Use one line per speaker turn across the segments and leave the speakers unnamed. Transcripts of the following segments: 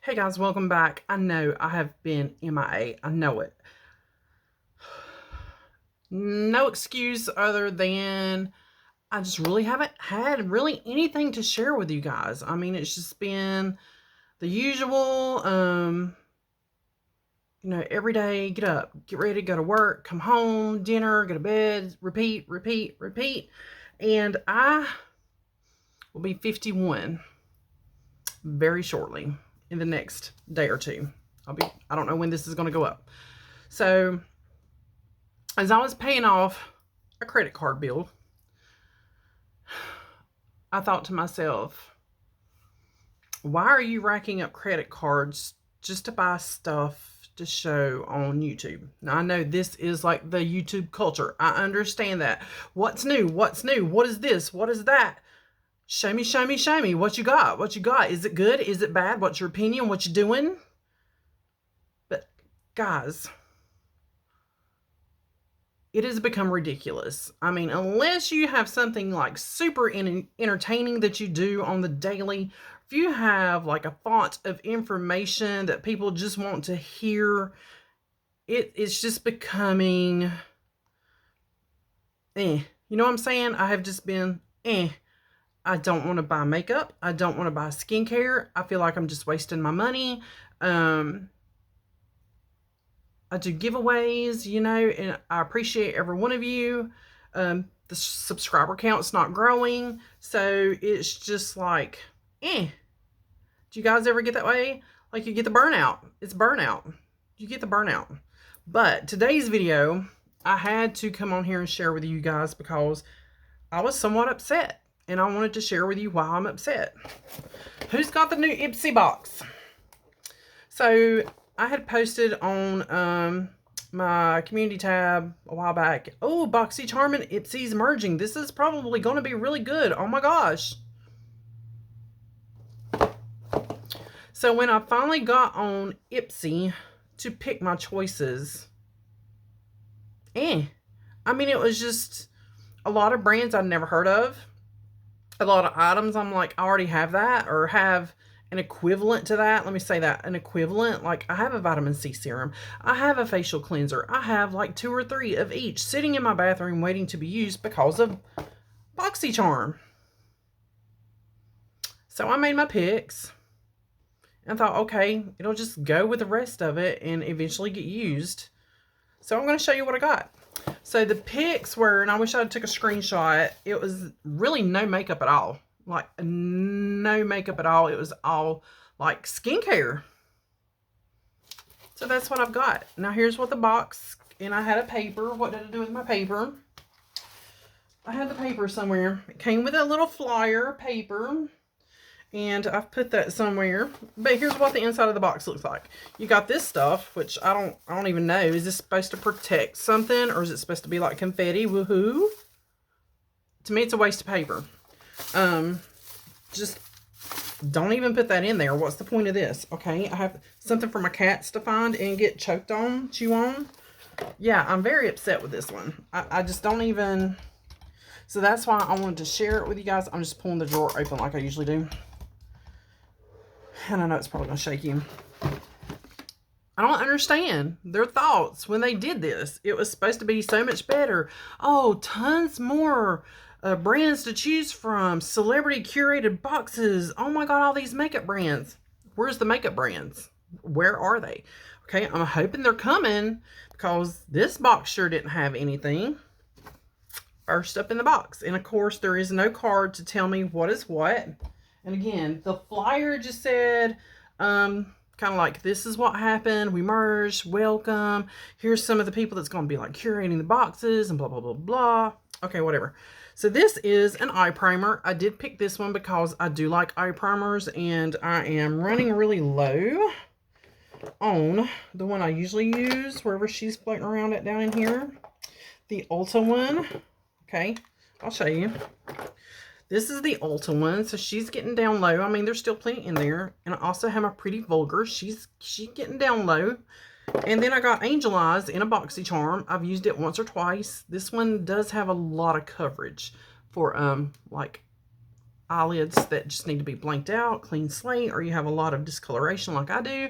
Hey guys, welcome back. I know I have been MIA. I know it. No excuse other than I just really haven't had really anything to share with you guys. I mean, it's just been the usual, every day, get up, get ready, go to work, come home, dinner, go to bed, repeat, repeat, repeat. And I will be 51 very shortly in the next day or two. I don't know when this is going to go up. So as I was paying off a credit card bill, I thought to myself, why are you racking up credit cards just to buy stuff to show on YouTube? Now, I know this is like the YouTube culture. I understand that. What's new? What's new? What is this? What is that? Show me, show me, show me. What you got? What you got? Is it good? Is it bad? What's your opinion? What you doing? But guys, it has become ridiculous. I mean, unless you have something like super entertaining that you do on the daily, if you have like a font of information that people just want to hear, it's just becoming, You know what I'm saying? I have just been, I don't want to buy makeup. I don't want to buy skincare. I feel like I'm just wasting my money. I do giveaways, and I appreciate every one of you. The subscriber count's not growing, so it's just like, Do you guys ever get that way? Like you get the burnout. It's burnout. You get the burnout. But today's video, I had to come on here and share with you guys because I was somewhat upset, and I wanted to share with you why I'm upset. Who's got the new Ipsy box? So I had posted on my community tab a while back, oh, Boxycharm and Ipsy's merging. This is probably going to be really good. Oh my gosh. So when I finally got on Ipsy to pick my choices, I mean, it was just a lot of brands I'd never heard of. A lot of items I'm like, I already have that or have an equivalent to that. Let me say that, an equivalent. Like I have a vitamin C serum. I have a facial cleanser. I have like 2 or 3 of each sitting in my bathroom waiting to be used because of Boxycharm. So I made my picks and thought, okay, it'll just go with the rest of it and eventually get used. So I'm going to show you what I got. So the pics were, and I wish I took a screenshot, it was really no makeup at all. Like no makeup at all. It was all like skincare. So that's what I've got. Now here's what the box, and I had a paper. What did I do with my paper? I had the paper somewhere. It came with a little flyer paper, and I've put that somewhere. But here's what the inside of the box looks like. You got this stuff, which I don't even know. Is this supposed to protect something, or is it supposed to be like confetti? Woohoo! To me, it's a waste of paper. Just don't even put that in there. What's the point of this? Okay, I have something for my cats to find and get choked on, chew on. Yeah, I'm very upset with this one. I just don't even. So that's why I wanted to share it with you guys. I'm just pulling the drawer open like I usually do. And I know it's probably going to shake you. I don't understand their thoughts when they did this. It was supposed to be so much better. Oh, tons more brands to choose from. Celebrity curated boxes. Oh my God, all these makeup brands. Where's the makeup brands? Where are they? Okay, I'm hoping they're coming because this box sure didn't have anything. First up in the box. And of course, there is no card to tell me what is what. And again, the flyer just said, kind of like, this is what happened. We merged. Welcome. Here's some of the people that's going to be like curating the boxes and blah, blah, blah, blah. Okay, whatever. So this is an eye primer. I did pick this one because I do like eye primers, and I am running really low on the one I usually use, wherever she's floating around at down in here. The Ulta one. Okay, I'll show you. This is the Ulta one, so she's getting down low. I mean, there's still plenty in there. And I also have my Pretty Vulgar. She's getting down low. And then I got Angel Eyes in a Boxycharm. I've used it once or twice. This one does have a lot of coverage for like eyelids that just need to be blanked out, clean slate, or you have a lot of discoloration like I do,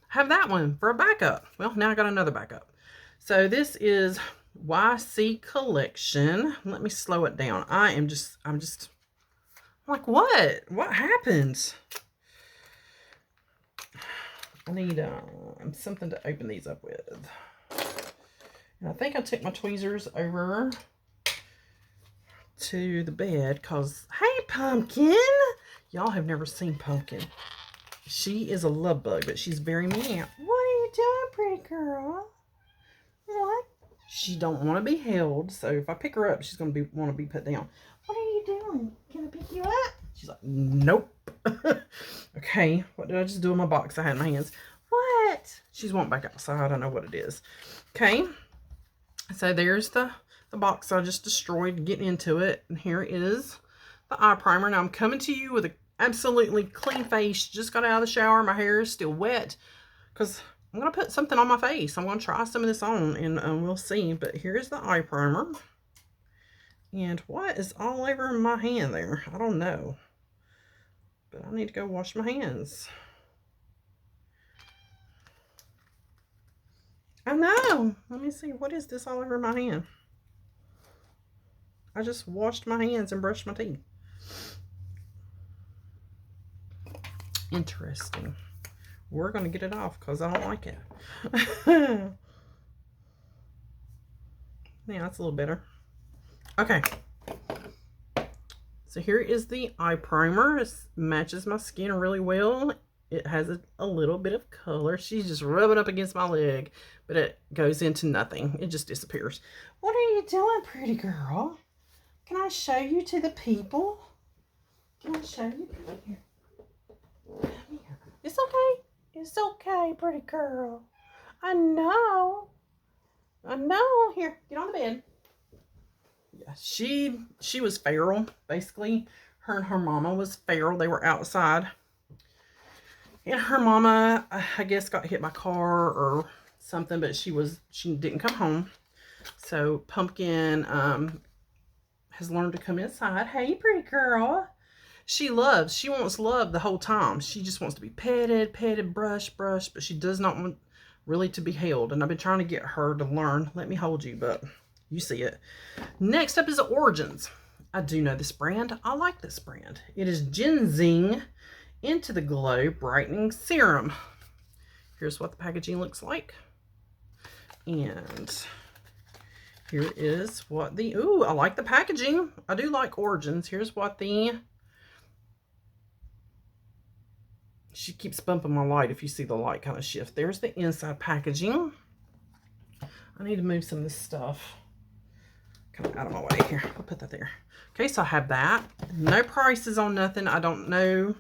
have that one for a backup. Well, now I got another backup. So this is YC Collection. Let me slow it down. I'm just like, what happened? I need something to open these up with. And I think I took my tweezers over to the bed because, hey, Pumpkin! Y'all have never seen Pumpkin. She is a love bug, but she's very mean. What are you doing, pretty girl? What? She don't want to be held, so if I pick her up, she's going to want to be put down. What are you doing? Can I pick you up? She's like, nope. Okay, what did I just do in my box I had in my hands? What? She's wanting back outside. I don't know what it is. Okay, so there's the box I just destroyed, getting into it. And here is the eye primer. Now I'm coming to you with an absolutely clean face. Just got out of the shower. My hair is still wet because I'm going to put something on my face. I'm going to try some of this on and we'll see. But here's the eye primer. And what is all over my hand there? I don't know. But I need to go wash my hands. I know. Let me see. What is this all over my hand? I just washed my hands and brushed my teeth. Interesting. We're going to get it off because I don't like it. Yeah, that's a little better. Okay. So here is the eye primer. It matches my skin really well. It has a little bit of color. She's just rubbing up against my leg, but it goes into nothing. It just disappears. What are you doing, pretty girl? Can I show you to the people? Can I show you? Come here. Come here. It's okay. It's okay, pretty girl. I know. I know. Here, get on the bed. Yeah, she was feral, basically. Her and her mama was feral. They were outside. And her mama, I guess, got hit by a car or something, but she didn't come home. So Pumpkin has learned to come inside. Hey, pretty girl. She wants love the whole time. She just wants to be petted, brushed, but she does not want really to be held. And I've been trying to get her to learn. Let me hold you, but you see it. Next up is Origins. I do know this brand. I like this brand. It is Ginseng Into the Glow Brightening Serum. Here's what the packaging looks like. And here is what the, ooh, I like the packaging. I do like Origins. Here's what the, she keeps bumping my light if you see the light kind of shift. There's the inside packaging. I need to move some of this stuff kind of out of my way here. I'll put that there. Okay, so I have that. No prices on nothing. I don't know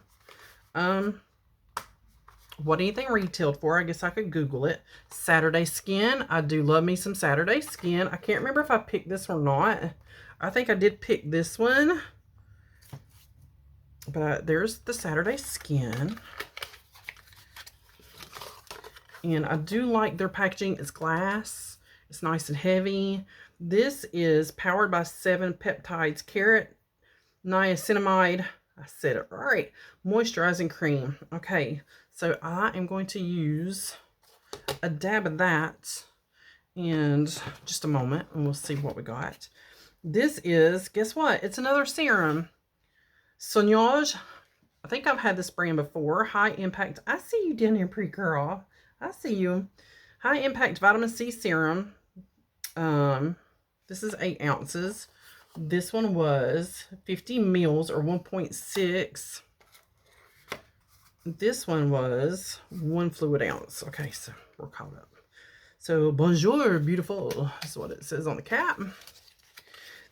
what anything retailed for. I guess I could Google it. Saturday Skin. I do love me some Saturday Skin. I can't remember if I picked this or not. I think I did pick this one. But there's the Saturday Skin. And I do like their packaging. It's glass. It's nice and heavy. This is powered by 7 peptides, carrot, niacinamide. I said it right. Moisturizing cream. Okay, so I am going to use a dab of that in just a moment, and we'll see what we got. This is, guess what? It's another serum. Soignage. I think I've had this brand before. High Impact. I see you down here, pretty girl. I see you. High Impact Vitamin C Serum. This is 8 ounces. This one was 50 mils or 1.6. This one was 1 fluid ounce. Okay, so we're caught up. So, bonjour, beautiful. That's what it says on the cap.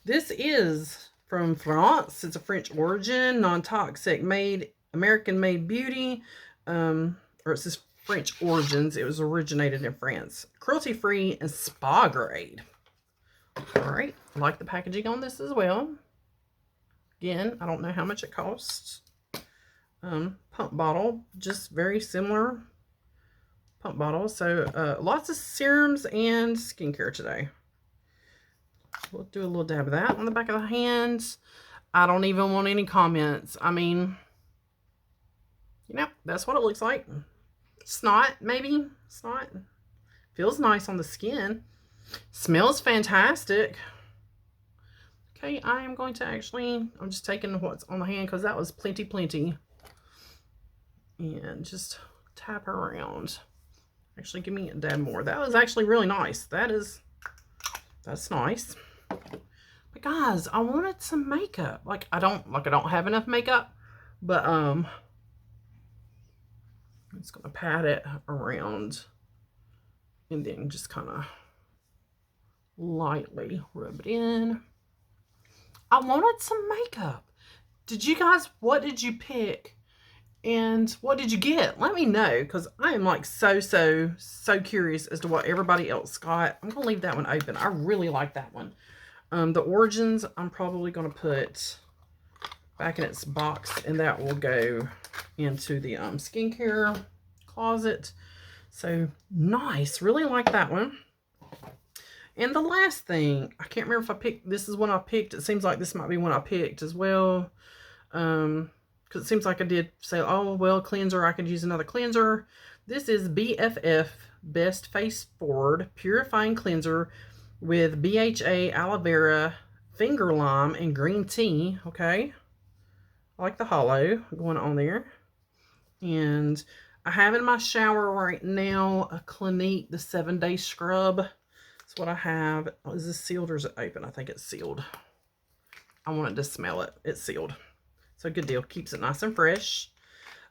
This is from France. It's a French origin, non-toxic, American-made beauty. Or it says French origins. It was originated in France. Cruelty-free and spa grade. All right, I like the packaging on this as well. Again, I don't know how much it costs. Pump bottle, just very similar pump bottle. So lots of serums and skincare today. We'll do a little dab of that on the back of the hands. I don't even want any comments. I mean, you know, that's what it looks like. Snot, maybe. Snot. Feels nice on the skin. Smells fantastic. Okay, I am going to I'm just taking what's on the hand because that was plenty. And just tap around. Actually, give me a dab more. That was actually really nice. That's nice. But guys, I wanted some makeup. I don't have enough makeup, but I'm just gonna pat it around and then just kind of lightly rub it in. I wanted some makeup. What did you pick? And what did you get? Let me know, because I am like so curious as to what everybody else got. I'm going to leave that one open. I really like that one. The Origins, I'm probably going to put back in its box, and that will go into the skincare closet. So nice. Really like that one. And the last thing, I can't remember if I picked, this is one I picked. It seems like this might be one I picked as well. Because it seems like I did say, oh, well, cleanser, I could use another cleanser. This is BFF Best Face Forward Purifying Cleanser with BHA, aloe vera, finger lime, and green tea. Okay. I like the hollow going on there. And I have in my shower right now a Clinique, the 7-day scrub. That's what I have. Oh, is this sealed or is it open? I think it's sealed. I wanted to smell it. It's sealed. So good deal. Keeps it nice and fresh.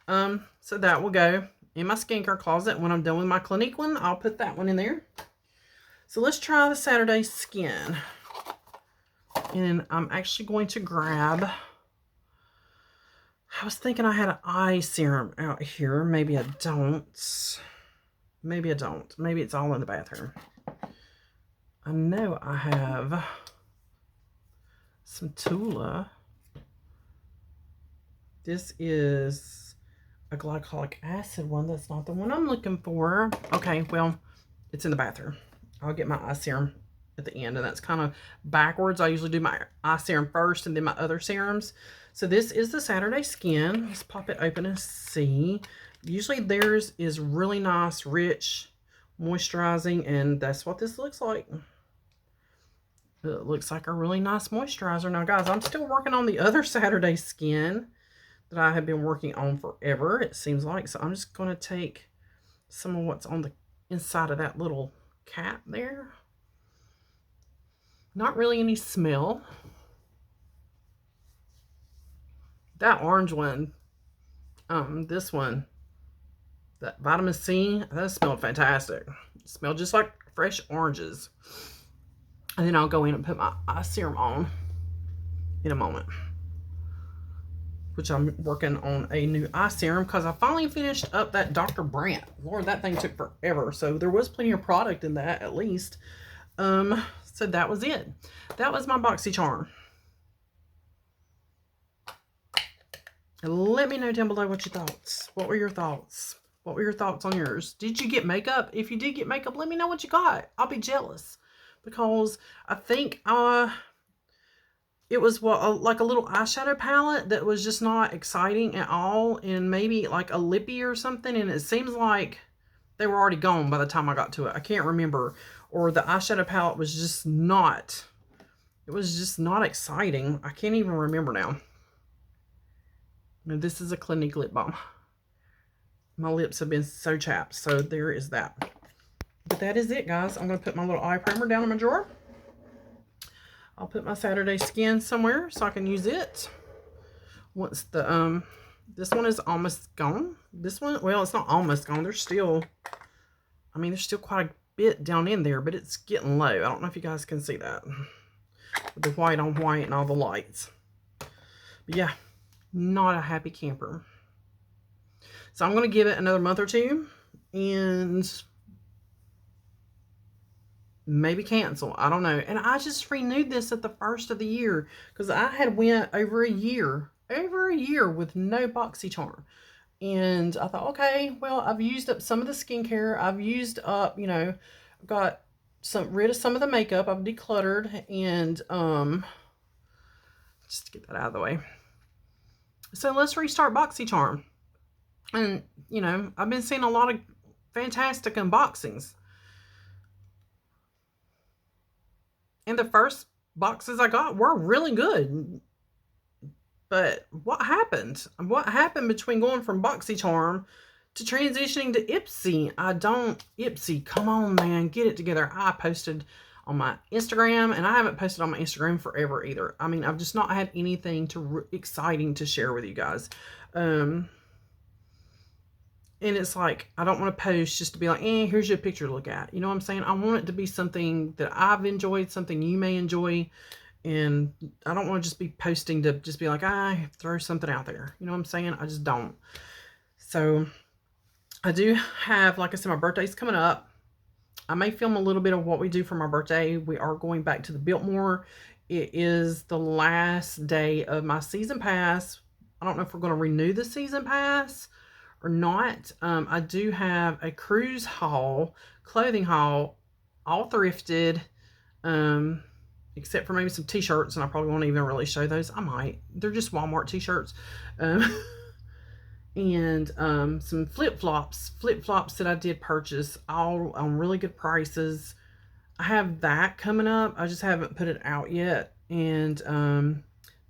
So that will go in my skincare closet. When I'm done with my Clinique one, I'll put that one in there. So let's try the Saturday Skin. And I'm actually going to grab, I was thinking I had an eye serum out here. Maybe I don't. Maybe I don't. Maybe it's all in the bathroom. I know I have some Tula. This is a glycolic acid one. That's not the one I'm looking for. Okay, well, it's in the bathroom. I'll get my eye serum at the end, and that's kind of backwards. I usually do my eye serum first and then my other serums. So this is the Saturday Skin. Let's pop it open and see. Usually theirs is really nice, rich, moisturizing, and that's what this looks like. It looks like a really nice moisturizer. Now, guys, I'm still working on the other Saturday Skin that I have been working on forever, it seems like. So I'm just going to take some of what's on the inside of that little cap there. Not really any smell. That orange one, this one, that vitamin C, that smelled fantastic. It smelled just like fresh oranges. And then I'll go in and put my eye serum on in a moment, which I'm working on a new eye serum because I finally finished up that Dr. Brandt. Lord, that thing took forever. So there was plenty of product in that, at least. So that was it. That was my Boxycharm. Let me know down below what your thoughts. What were your thoughts? What were your thoughts on yours? Did you get makeup? If you did get makeup, let me know what you got. I'll be jealous because I think it was like a little eyeshadow palette that was just not exciting at all, and maybe like a lippy or something, and it seems like they were already gone by the time I got to it. I can't remember. Or the eyeshadow palette was just not, it was just not exciting. I can't even remember now. And this is a Clinique lip balm. My lips have been so chapped, so there is that. But that is it, guys. I'm going to put my little eye primer down in my drawer. I'll put my Saturday Skin somewhere so I can use it. Once the, this one is almost gone. This one, well, it's not almost gone. There's still, I mean, there's still quite a bit down in there, but it's getting low. I don't know if you guys can see that. With the white on white and all the lights. But yeah, not a happy camper. So I'm going to give it another month or two and maybe cancel. I don't know. And I just renewed this at the first of the year because I had went over a year with no Boxycharm. And I thought, okay, well, I've used up some of the skincare. I've used up, you know, got rid of some of the makeup. I've decluttered, and just to get that out of the way. So let's restart Boxycharm. And, you know, I've been seeing a lot of fantastic unboxings. And the first boxes I got were really good. But what happened? What happened between going from Boxycharm to transitioning to Ipsy? Ipsy, come on, man, get it together. I posted on my Instagram, and I haven't posted on my Instagram forever either. I mean, I've just not had anything exciting to share with you guys. And it's like, I don't want to post just to be like, here's your picture to look at. You know what I'm saying? I want it to be something that I've enjoyed, something you may enjoy. And I don't want to just be posting to just be like, throw something out there. You know what I'm saying? I just don't. So I do have, like I said, my birthday's coming up. I may film a little bit of what we do for my birthday. We are going back to the Biltmore. It is the last day of my season pass. I don't know if we're going to renew the season pass or not. I do have a cruise haul, clothing haul, all thrifted, except for maybe some t-shirts, and I probably won't even really show those. I might. They're just Walmart t-shirts. And some flip-flops that I did purchase, all on really good prices. I have that coming up. I just haven't put it out yet. And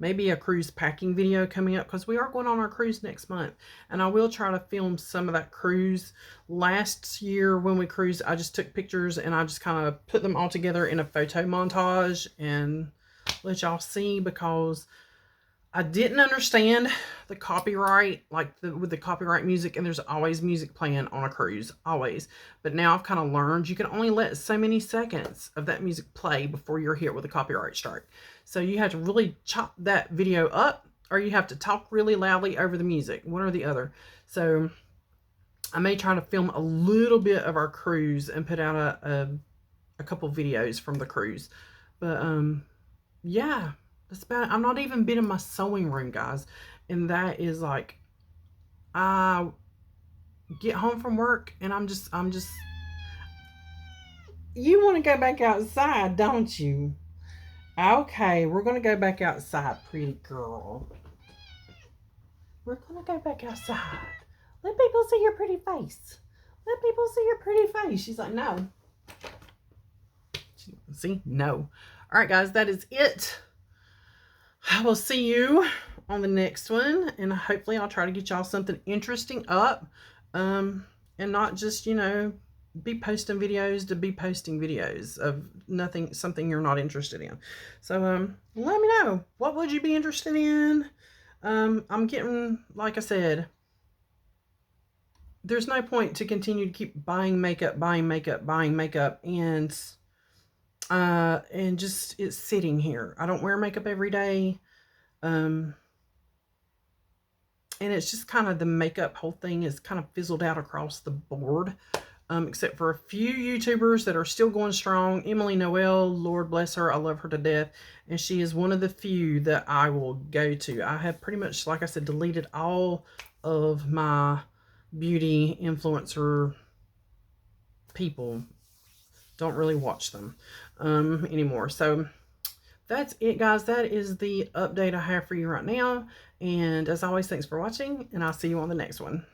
maybe a cruise packing video coming up, because we are going on our cruise next month. And I will try to film some of that cruise. Last year when we cruised, I just took pictures and I just kind of put them all together in a photo montage and let y'all see, because I didn't understand the copyright, like with the copyright music, and there's always music playing on a cruise, always. But now I've kind of learned you can only let so many seconds of that music play before you're hit with a copyright strike. So you have to really chop that video up, or you have to talk really loudly over the music, one or the other. So I may try to film a little bit of our cruise and put out a couple videos from the cruise. But yeah. That's about it. I'm not even been in my sewing room, guys. And that is like, I get home from work and I'm just, you want to go back outside, don't you? Okay, we're going to go back outside, pretty girl. We're going to go back outside. Let people see your pretty face. Let people see your pretty face. She's like, no. See? No. All right, guys, that is it. I will see you on the next one, and hopefully I'll try to get y'all something interesting up, and not just, you know, be posting videos to be posting videos of nothing, something you're not interested in. So let me know, what would you be interested in? I'm getting, like I said, there's no point to continue to keep buying makeup, and just it's sitting here. I don't wear makeup every day. And it's just kind of, the makeup whole thing is kind of fizzled out across the board. Except for a few YouTubers that are still going strong. Emily Noel, Lord bless her, I love her to death. And she is one of the few that I will go to. I have pretty much, like I said, deleted all of my beauty influencer people. Don't really watch them anymore. So that's it, guys. That is the update I have for you right now. And as always, thanks for watching, and I'll see you on the next one.